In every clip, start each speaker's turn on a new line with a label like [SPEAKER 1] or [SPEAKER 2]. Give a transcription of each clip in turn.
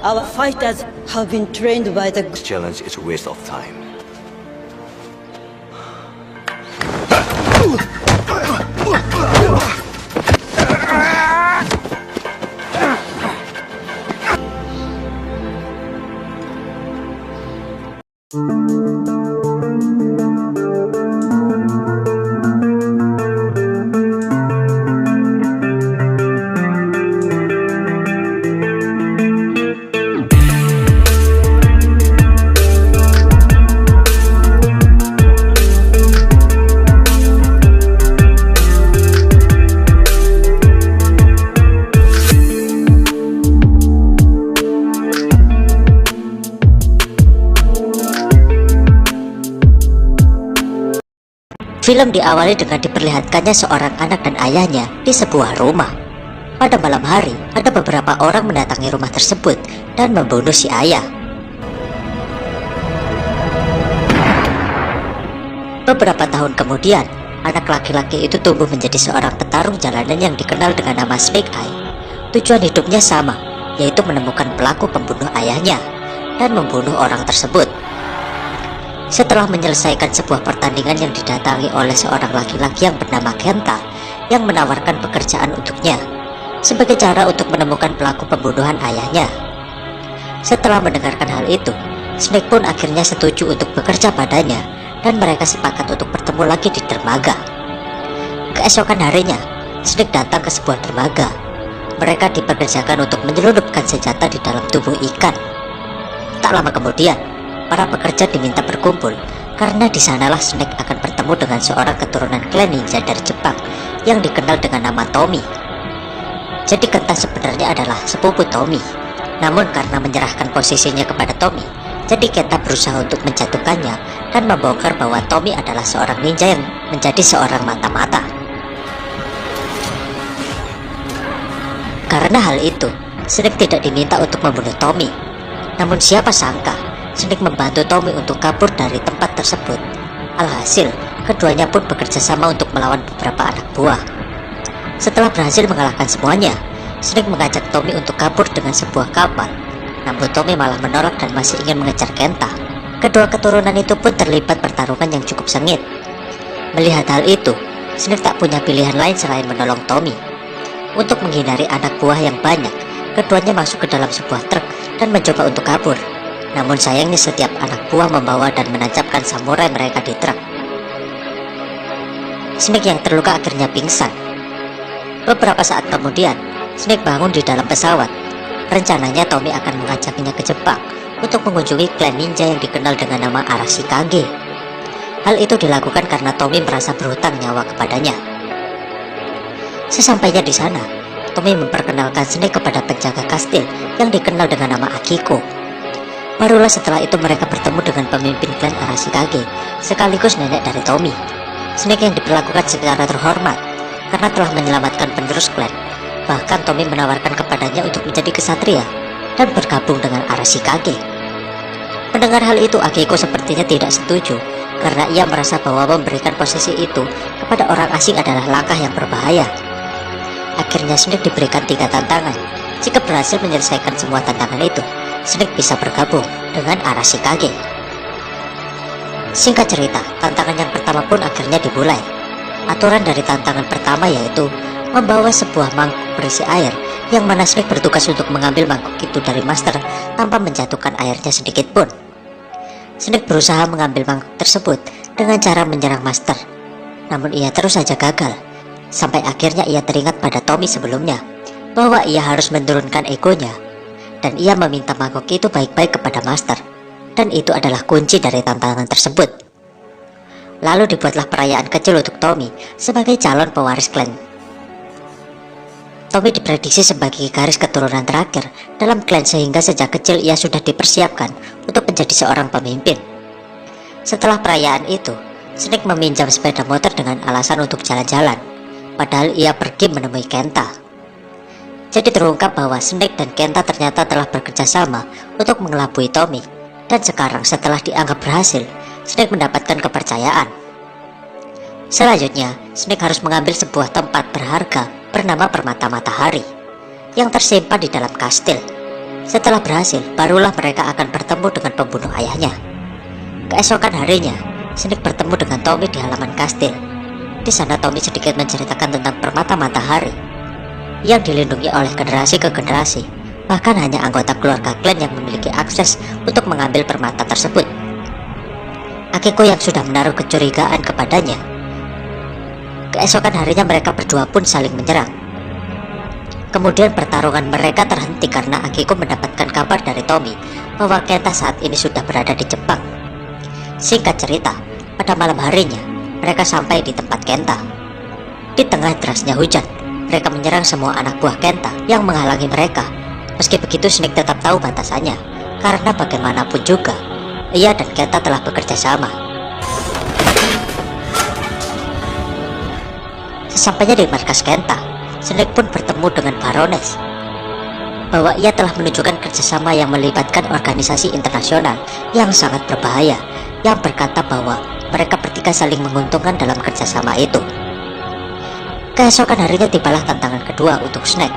[SPEAKER 1] Our fighters have been trained by the...
[SPEAKER 2] This challenge is a waste of time.
[SPEAKER 3] Film diawali dengan diperlihatkannya seorang anak dan ayahnya di sebuah rumah. Pada malam hari, ada beberapa orang mendatangi rumah tersebut dan membunuh si ayah. Beberapa tahun kemudian, anak laki-laki itu tumbuh menjadi seorang petarung jalanan yang dikenal dengan nama Snake Eye. Tujuan hidupnya sama, yaitu menemukan pelaku pembunuh ayahnya dan membunuh orang tersebut. Setelah menyelesaikan sebuah pertandingan yang didatangi oleh seorang laki-laki yang bernama Kenta yang menawarkan pekerjaan untuknya sebagai cara untuk menemukan pelaku pembunuhan ayahnya. Setelah mendengarkan hal itu, Snake pun akhirnya setuju untuk bekerja padanya dan mereka sepakat untuk bertemu lagi di dermaga. Keesokan harinya, Snake datang ke sebuah dermaga. Mereka dipekerjakan untuk menyelundupkan senjata di dalam tubuh ikan. Tak lama kemudian, para pekerja diminta berkumpul karena di sanalah Snake akan bertemu dengan seorang keturunan klan ninja dari Jepang yang dikenal dengan nama Tommy. Jadi Kenta sebenarnya adalah sepupu Tommy. Namun karena menyerahkan posisinya kepada Tommy, jadi Kenta berusaha untuk menjatuhkannya dan membongkar bahwa Tommy adalah seorang ninja yang menjadi seorang mata-mata. Karena hal itu, Snake tidak diminta untuk membunuh Tommy. Namun siapa sangka Snake membantu Tommy untuk kabur dari tempat tersebut. Alhasil, keduanya pun bekerja sama untuk melawan beberapa anak buah. Setelah berhasil mengalahkan semuanya, Snake mengajak Tommy untuk kabur dengan sebuah kapal. Namun Tommy malah menolak dan masih ingin mengejar Kenta. Kedua keturunan itu pun terlibat pertarungan yang cukup sengit. Melihat hal itu, Snake tak punya pilihan lain selain menolong Tommy. Untuk menghindari anak buah yang banyak, keduanya masuk ke dalam sebuah truk dan mencoba untuk kabur. Namun sayangnya setiap anak buah membawa dan menancapkan samurai mereka di truk. Snake yang terluka akhirnya pingsan. Beberapa saat kemudian, Snake bangun di dalam pesawat. Rencananya Tommy akan mengajaknya ke Jepang untuk mengunjungi klan ninja yang dikenal dengan nama Arashikage. Hal itu dilakukan karena Tommy merasa berhutang nyawa kepadanya. Sesampainya di sana, Tommy memperkenalkan Snake kepada penjaga kastil yang dikenal dengan nama Akiko. Barulah setelah itu mereka bertemu dengan pemimpin klan Arashikage sekaligus nenek dari Tommy. Snake yang diperlakukan secara terhormat karena telah menyelamatkan penerus klan. Bahkan Tommy menawarkan kepadanya untuk menjadi kesatria dan bergabung dengan Arashikage. Mendengar hal itu, Akiko sepertinya tidak setuju karena ia merasa bahwa memberikan posisi itu kepada orang asing adalah langkah yang berbahaya. Akhirnya Snake diberikan 3 tantangan. Jika berhasil menyelesaikan semua tantangan itu, Snake bisa bergabung dengan Arashikage. Singkat cerita, tantangan yang pertama pun akhirnya dimulai. Aturan dari tantangan pertama yaitu membawa sebuah mangkuk berisi air, yang mana Snake bertugas untuk mengambil mangkuk itu dari master tanpa menjatuhkan airnya sedikit pun. Snake berusaha mengambil mangkuk tersebut dengan cara menyerang master, namun ia terus saja gagal. Sampai akhirnya ia teringat pada Tommy sebelumnya bahwa ia harus menurunkan egonya, dan ia meminta mangkuk itu baik-baik kepada master, dan itu adalah kunci dari tantangan tersebut. Lalu dibuatlah perayaan kecil untuk Tommy sebagai calon pewaris klan. Tommy diprediksi sebagai garis keturunan terakhir dalam klan sehingga sejak kecil ia sudah dipersiapkan untuk menjadi seorang pemimpin. Setelah perayaan itu, Snake meminjam sepeda motor dengan alasan untuk jalan-jalan, padahal ia pergi menemui Kenta. Jadi terungkap bahwa Snake dan Kenta ternyata telah bekerja sama untuk mengelabui Tommy, dan sekarang setelah dianggap berhasil, Snake mendapatkan kepercayaan. Selanjutnya, Snake harus mengambil sebuah tempat berharga bernama Permata Matahari yang tersimpan di dalam kastil. Setelah berhasil, barulah mereka akan bertemu dengan pembunuh ayahnya. Keesokan harinya, Snake bertemu dengan Tommy di halaman kastil. Di sana Tommy sedikit menceritakan tentang permata matahari yang dilindungi oleh generasi ke generasi. Bahkan hanya anggota keluarga klan yang memiliki akses untuk mengambil permata tersebut. Akiko yang sudah menaruh kecurigaan kepadanya. Keesokan harinya mereka berdua pun saling menyerang. Kemudian pertarungan mereka terhenti karena Akiko mendapatkan kabar dari Tommy bahwa Kenta saat ini sudah berada di Jepang. Singkat cerita, pada malam harinya mereka sampai di tempat Kenta. Di tengah derasnya hujan, mereka menyerang semua anak buah Kenta yang menghalangi mereka. Meski begitu, Snake tetap tahu batasannya, karena bagaimanapun juga ia dan Kenta telah bekerja sama. Sesampainya di markas Kenta, Snake pun bertemu dengan Baroness. Bahwa ia telah menunjukkan kerjasama yang melibatkan organisasi internasional yang sangat berbahaya, yang berkata bahwa mereka bertiga saling menguntungkan dalam kerjasama itu. Keesokan harinya tibalah tantangan kedua untuk Snake.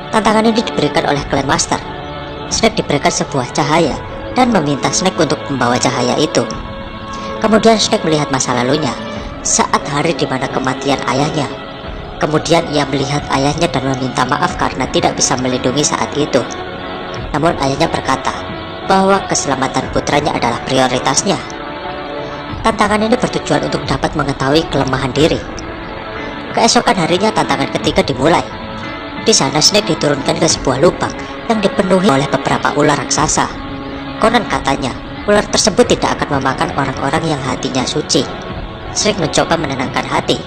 [SPEAKER 3] Tantangan ini diberikan oleh Clan Master. Snake diberikan sebuah cahaya dan meminta Snake untuk membawa cahaya itu. Kemudian Snake melihat masa lalunya saat hari di mana kematian ayahnya. Kemudian ia melihat ayahnya dan meminta maaf karena tidak bisa melindungi saat itu. Namun ayahnya berkata bahwa keselamatan putranya adalah prioritasnya. Tantangan ini bertujuan untuk dapat mengetahui kelemahan diri. Keesokan harinya tantangan ketiga dimulai. Di sana Snake diturunkan ke sebuah lubang yang dipenuhi oleh beberapa ular raksasa. Konon katanya, ular tersebut tidak akan memakan orang-orang yang hatinya suci. Snake mencoba menenangkan hati.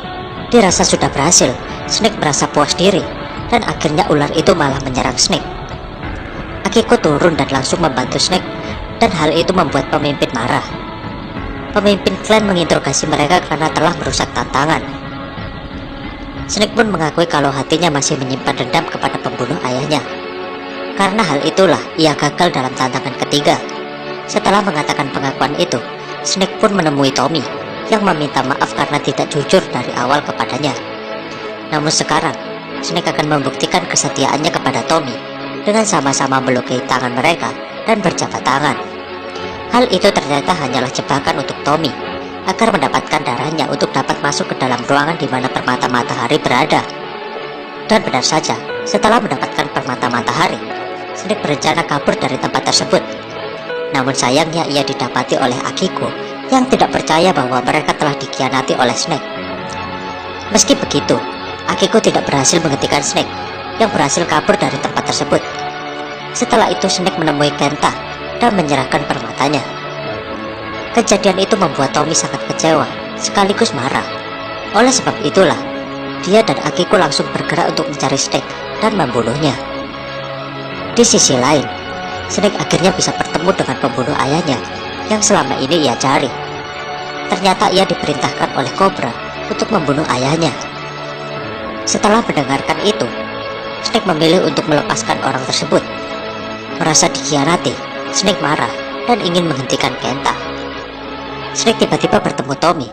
[SPEAKER 3] Dirasa sudah berhasil, Snake merasa puas diri, dan akhirnya ular itu malah menyerang Snake. Akiko turun dan langsung membantu Snake, dan hal itu membuat pemimpin marah. Pemimpin klan menginterogasi mereka karena telah merusak tantangan. Snake pun mengakui kalau hatinya masih menyimpan dendam kepada pembunuh ayahnya. Karena hal itulah ia gagal dalam tantangan ketiga. Setelah mengatakan pengakuan itu, Snake pun menemui Tommy yang meminta maaf karena tidak jujur dari awal kepadanya. Namun sekarang, Snake akan membuktikan kesetiaannya kepada Tommy dengan sama-sama melukai tangan mereka dan berjabat tangan. Hal itu ternyata hanyalah jebakan untuk Tommy agar mendapatkan darahnya untuk dapat masuk ke dalam ruangan di mana permata matahari berada. Dan benar saja, setelah mendapatkan permata matahari, Snake berencana kabur dari tempat tersebut. Namun sayangnya ia didapati oleh Akiko yang tidak percaya bahwa mereka telah dikhianati oleh Snake. Meski begitu, Akiko tidak berhasil menghentikan Snake yang berhasil kabur dari tempat tersebut. Setelah itu Snake menemui Kenta dan menyerahkan permatanya. Kejadian itu membuat Tommy sangat kecewa sekaligus marah. Oleh sebab itulah, dia dan Akiko langsung bergerak untuk mencari Snake dan membunuhnya. Di sisi lain, Snake akhirnya bisa bertemu dengan pembunuh ayahnya yang selama ini ia cari. Ternyata ia diperintahkan oleh Cobra untuk membunuh ayahnya. Setelah mendengarkan itu, Snake memilih untuk melepaskan orang tersebut. Merasa dikhianati, Snake marah dan ingin menghentikan Kenta. Snake tiba-tiba bertemu Tommy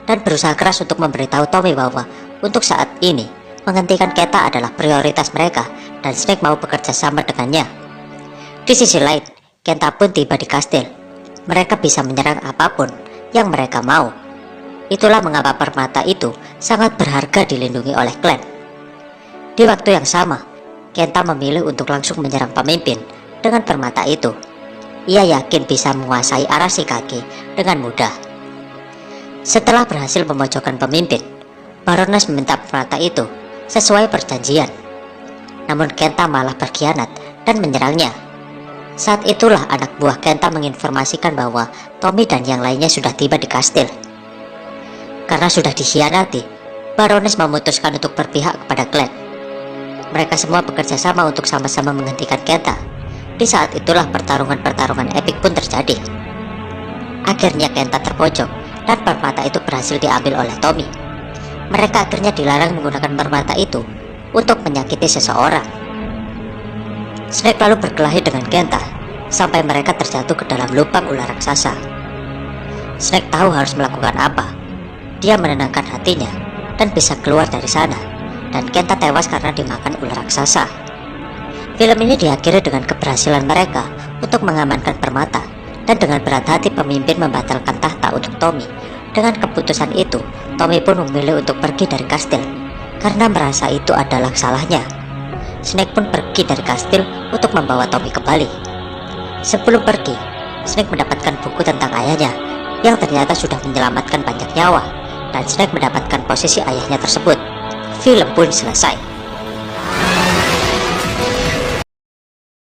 [SPEAKER 3] dan berusaha keras untuk memberitahu Tommy bahwa untuk saat ini menghentikan Kenta adalah prioritas mereka dan Snake mau bekerja sama dengannya. Di sisi lain, Kenta pun tiba di kastil. Mereka bisa menyerang apapun yang mereka mau. Itulah mengapa permata itu sangat berharga dilindungi oleh klan. Di waktu yang sama, Kenta memilih untuk langsung menyerang pemimpin dengan permata itu. Ia yakin bisa menguasai Arashikage dengan mudah. Setelah berhasil memojokkan pemimpin, Baroness meminta permata itu sesuai perjanjian. Namun Kenta malah berkhianat dan menyerangnya. Saat itulah anak buah Kenta menginformasikan bahwa Tommy dan yang lainnya sudah tiba di kastil. Karena sudah dikhianati, Baroness memutuskan untuk berpihak kepada klan. Mereka semua bekerja sama untuk sama-sama menghentikan Kenta. Di saat itulah pertarungan-pertarungan epik pun terjadi. Akhirnya Kenta terpojok dan permata itu berhasil diambil oleh Tommy. Mereka akhirnya dilarang menggunakan permata itu untuk menyakiti seseorang. Snake lalu berkelahi dengan Kenta sampai mereka terjatuh ke dalam lubang ular raksasa. Snake tahu harus melakukan apa. Dia menenangkan hatinya dan bisa keluar dari sana, dan Kenta tewas karena dimakan ular raksasa. Film ini diakhiri dengan keberhasilan mereka untuk mengamankan permata, dan dengan berat hati pemimpin membatalkan tahta untuk Tommy. Dengan keputusan itu, Tommy pun memilih untuk pergi dari kastil karena merasa itu adalah salahnya. Snake pun pergi dari kastil untuk membawa Tommy kembali. Sebelum pergi, Snake mendapatkan buku tentang ayahnya yang ternyata sudah menyelamatkan banyak nyawa, dan Snake mendapatkan posisi ayahnya tersebut. Film pun selesai.